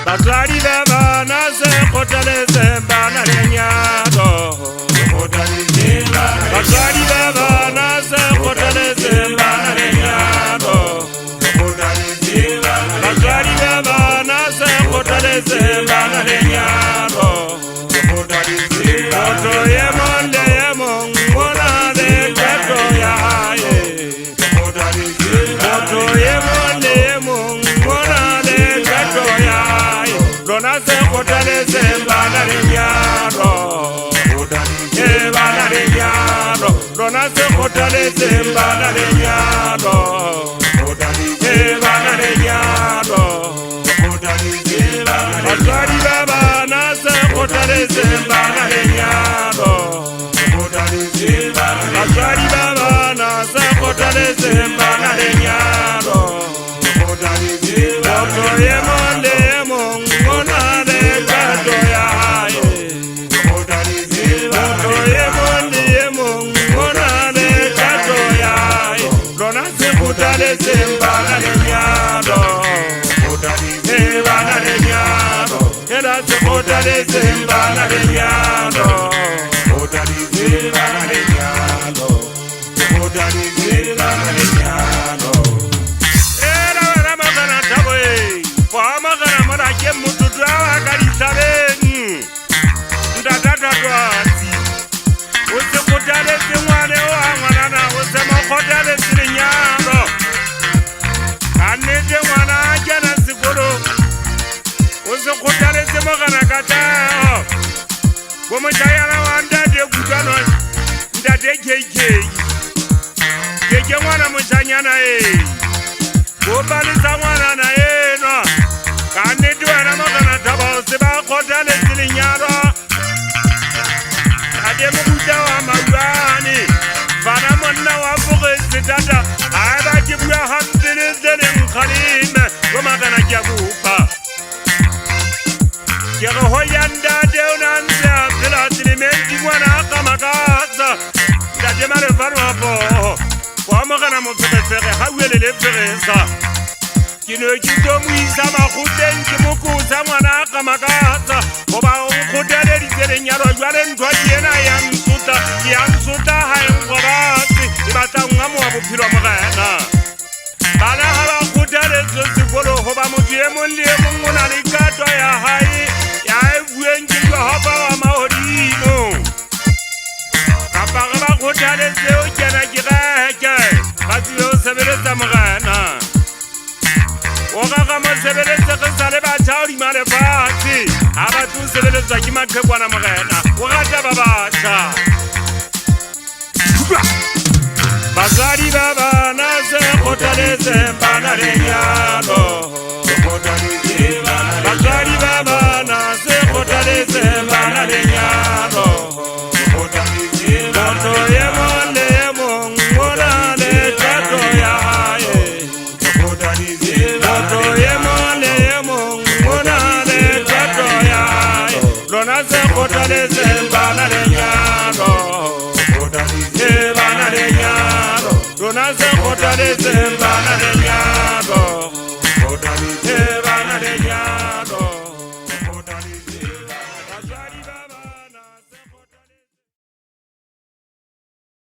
Bazwari bana se kotale se bana renyago. Bazwari bana se kotale se bana renyago. Bazwari bana se kotale se bana renyago. Oto yemonde yemongona de kato ya ye. Oto yemonde yemongona de kato ya. Dona se kotale se bana renyaro. Bana renyaro. Dona se kotale se bana renyaro. Bana renyaro. Bazwari bana se kotale se bana renyaro. Bazwari bana se kotale se bana renyaro. Oto yemonde yemongona de kato ya ye. Oto yemonde yemongona de kato ya ye. Dona se kotale se bana renyaro. Bana renyaro. Era se kotale se bana renyaro. Bana renyaro. Bana renyaro. Era wana magana tabo e. Kwa magana mara ke mututu awa karisareni. Ndadada twati. Ose kotale se mwane owa mwanana. Ose mokotale se renyaro. Kanete mwana ajana sikolo. Ose kotale se magana kata. Kwa mchayana wandade kutano. Ndade keke. Keke mwana mchanyana e. Kubali samwana na eno. Kanete wana magana taba. Ose ba kotale se renyaro. Ade mkuta wa mawani. Fana mwana wa fuge sitata. Aba kibwa hamdele zene mkhalime. Goma kana kiagupa. Kero hoyanda deunanza. Zila zilimengi mwana akamakaza. Ndade mare varwa po. Kwa magana mfere fere. Hawele le fere sa. Kino kito mwisa makutenki mukuza mwana akamakaza. Oba ukudele lizele nyaro. Yale ntwajiena Yamsuta haengorasi. Ibata ngamu wabupilwa magana. Bana haba kudele zosi kolo. Hoba mutiye muliye munguna likato ya hai. Ya evuenji kwa hoba wa maorino. Kapagaba kudele zeo jana jireke. Kasi leo sebeleza magana. Wakaka masebeleza kasale batauri male fati. Aba tu sebeleza kimake bwana magana. Wakata babasha. Bazwari bana se kotale se